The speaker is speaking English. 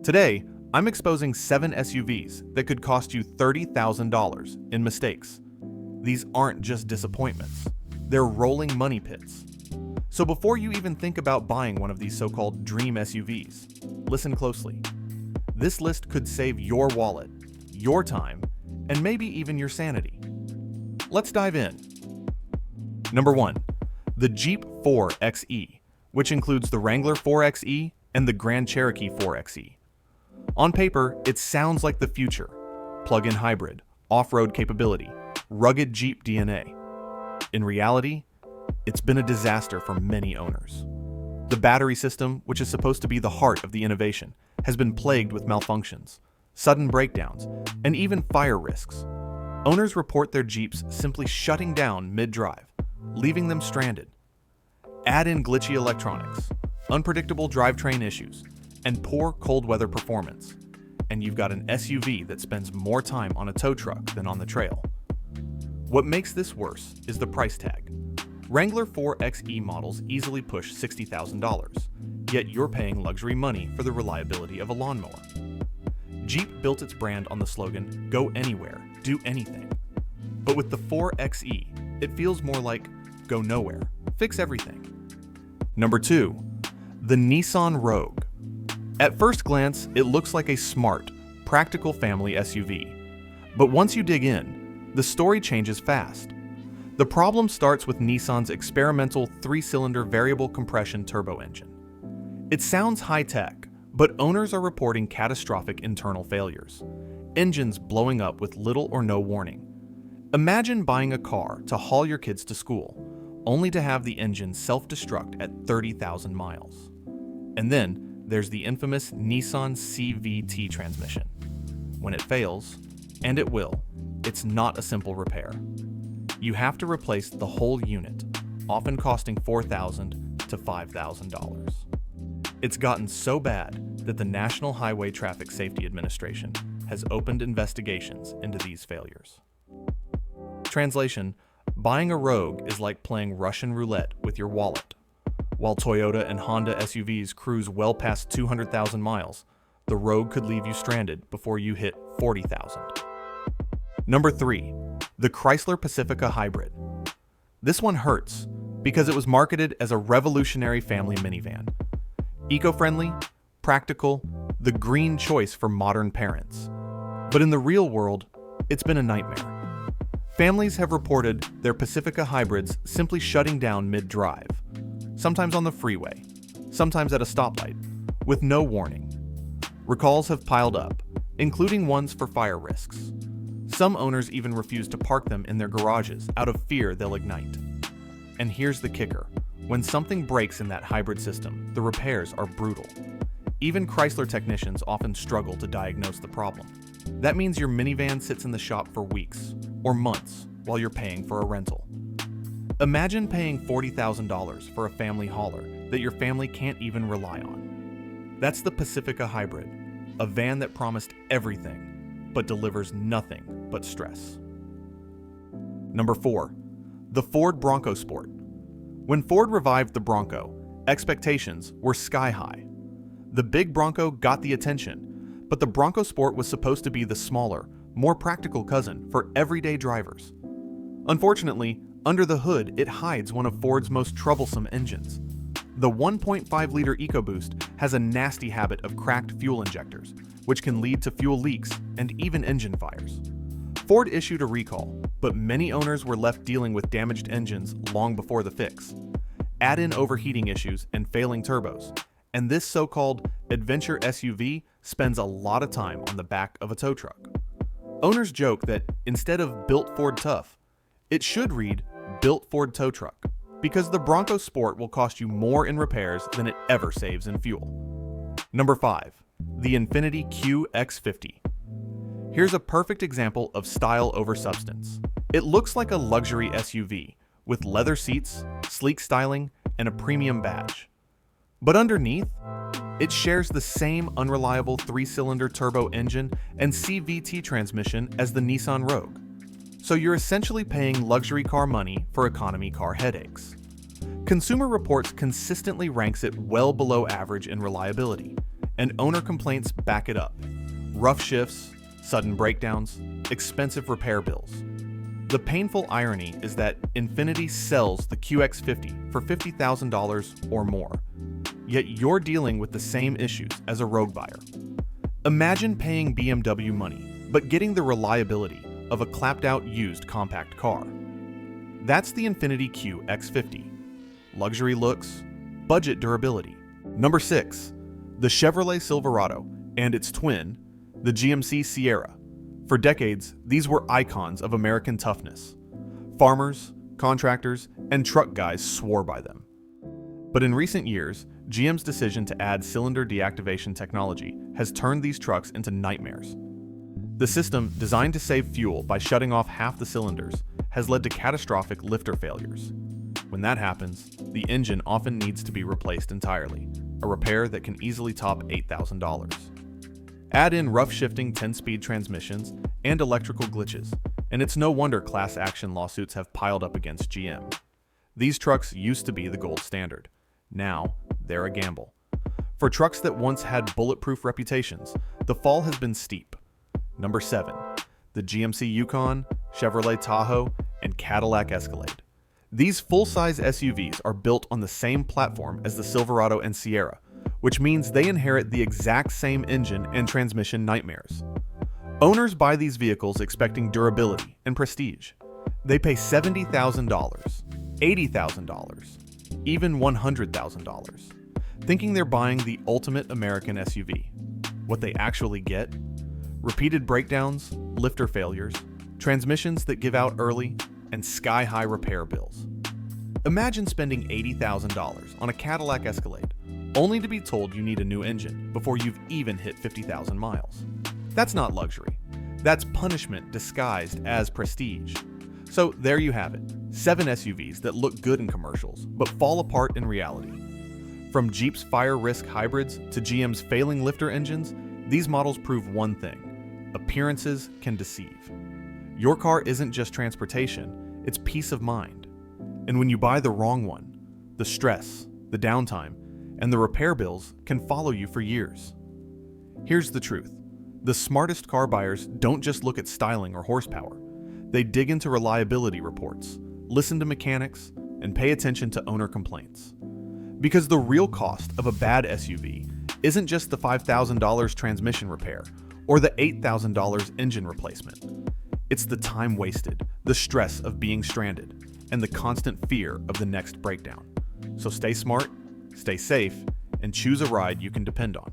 Today, I'm exposing 7 SUVs that could cost you $30,000 in mistakes. These aren't just disappointments, they're rolling money pits. So before you even think about buying one of these so-called dream SUVs, listen closely. This list could save your wallet, your time, and maybe even your sanity. Let's dive in. Number 1. The Jeep 4xe, which includes the Wrangler 4xe and the Grand Cherokee 4xe. On paper, it sounds like the future. Plug-in hybrid, off-road capability, rugged Jeep DNA. In reality, it's been a disaster for many owners. The battery system, which is supposed to be the heart of the innovation, has been plagued with malfunctions, sudden breakdowns, and even fire risks. Owners report their Jeeps simply shutting down mid-drive, leaving them stranded. Add in glitchy electronics, unpredictable drivetrain issues, and poor cold weather performance, and you've got an SUV that spends more time on a tow truck than on the trail. What makes this worse is the price tag. Wrangler 4xe models easily push $60,000, yet you're paying luxury money for the reliability of a lawnmower. Jeep built its brand on the slogan, "Go anywhere, do anything." But with the 4xe, it feels more like, "Go nowhere, fix everything." Number 2. The Nissan Rogue. At first glance, it looks like a smart, practical family SUV. But once you dig in, the story changes fast. The problem starts with Nissan's experimental 3-cylinder variable compression turbo engine. It sounds high-tech, but owners are reporting catastrophic internal failures. Engines blowing up with little or no warning. Imagine buying a car to haul your kids to school, only to have the engine self-destruct at 30,000 miles. And then, there's the infamous Nissan CVT transmission. When it fails, and it will, it's not a simple repair. You have to replace the whole unit, often costing $4,000 to $5,000. It's gotten so bad that the National Highway Traffic Safety Administration has opened investigations into these failures. Translation: buying a Rogue is like playing Russian roulette with your wallet. While Toyota and Honda SUVs cruise well past 200,000 miles, the Rogue could leave you stranded before you hit 40,000. Number 3. The Chrysler Pacifica Hybrid. This one hurts because it was marketed as a revolutionary family minivan. Eco-friendly, practical, the green choice for modern parents. But in the real world, it's been a nightmare. Families have reported their Pacifica hybrids simply shutting down mid-drive. Sometimes on the freeway, sometimes at a stoplight, with no warning. Recalls have piled up, including ones for fire risks. Some owners even refuse to park them in their garages out of fear they'll ignite. And here's the kicker. When something breaks in that hybrid system, the repairs are brutal. Even Chrysler technicians often struggle to diagnose the problem. That means your minivan sits in the shop for weeks or months while you're paying for a rental. Imagine paying $40,000 for a family hauler that your family can't even rely on. That's the Pacifica Hybrid, a van that promised everything, but delivers nothing but stress. Number 4. The Ford Bronco Sport. When Ford revived the Bronco, expectations were sky high. The big Bronco got the attention, but the Bronco Sport was supposed to be the smaller, more practical cousin for everyday drivers. Unfortunately, under the hood, it hides one of Ford's most troublesome engines. The 1.5-liter EcoBoost has a nasty habit of cracked fuel injectors, which can lead to fuel leaks and even engine fires. Ford issued a recall, but many owners were left dealing with damaged engines long before the fix. Add in overheating issues and failing turbos, and this so-called adventure SUV spends a lot of time on the back of a tow truck. Owners joke that instead of "Built Ford Tough," it should read "Built Ford Tow Truck," because the Bronco Sport will cost you more in repairs than it ever saves in fuel. Number 5. The Infiniti QX50. Here's a perfect example of style over substance. It looks like a luxury SUV, with leather seats, sleek styling, and a premium badge. But underneath, it shares the same unreliable 3-cylinder turbo engine and CVT transmission as the Nissan Rogue. So you're essentially paying luxury car money for economy car headaches. Consumer Reports consistently ranks it well below average in reliability, and owner complaints back it up. Rough shifts, sudden breakdowns, expensive repair bills. The painful irony is that Infiniti sells the QX50 for $50,000 or more, yet you're dealing with the same issues as a rogue buyer. Imagine paying BMW money, but getting the reliability of a clapped-out used compact car. That's the Infiniti QX50. Luxury looks, budget durability. Number 6. The Chevrolet Silverado and its twin, the GMC Sierra. For decades, these were icons of American toughness. Farmers, contractors, and truck guys swore by them. But in recent years, GM's decision to add cylinder deactivation technology has turned these trucks into nightmares. The system, designed to save fuel by shutting off half the cylinders, has led to catastrophic lifter failures. When that happens, the engine often needs to be replaced entirely, a repair that can easily top $8,000. Add in rough shifting 10-speed transmissions and electrical glitches, and it's no wonder class action lawsuits have piled up against GM. These trucks used to be the gold standard. Now, they're a gamble. For trucks that once had bulletproof reputations, the fall has been steep. Number 7. The GMC Yukon, Chevrolet Tahoe, and Cadillac Escalade. These full-size SUVs are built on the same platform as the Silverado and Sierra, which means they inherit the exact same engine and transmission nightmares. Owners buy these vehicles expecting durability and prestige. They pay $70,000, $80,000, even $100,000, thinking they're buying the ultimate American SUV. What they actually get? Repeated breakdowns, lifter failures, transmissions that give out early, and sky-high repair bills. Imagine spending $80,000 on a Cadillac Escalade, only to be told you need a new engine before you've even hit 50,000 miles. That's not luxury. That's punishment disguised as prestige. So there you have it, 7 SUVs that look good in commercials, but fall apart in reality. From Jeep's fire risk hybrids to GM's failing lifter engines, these models prove one thing: appearances can deceive. Your car isn't just transportation, it's peace of mind. And when you buy the wrong one, the stress, the downtime, and the repair bills can follow you for years. Here's the truth. The smartest car buyers don't just look at styling or horsepower. They dig into reliability reports, listen to mechanics, and pay attention to owner complaints. Because the real cost of a bad SUV isn't just the $5,000 transmission repair or the $8,000 engine replacement. It's the time wasted, the stress of being stranded, and the constant fear of the next breakdown. So stay smart, stay safe, and choose a ride you can depend on.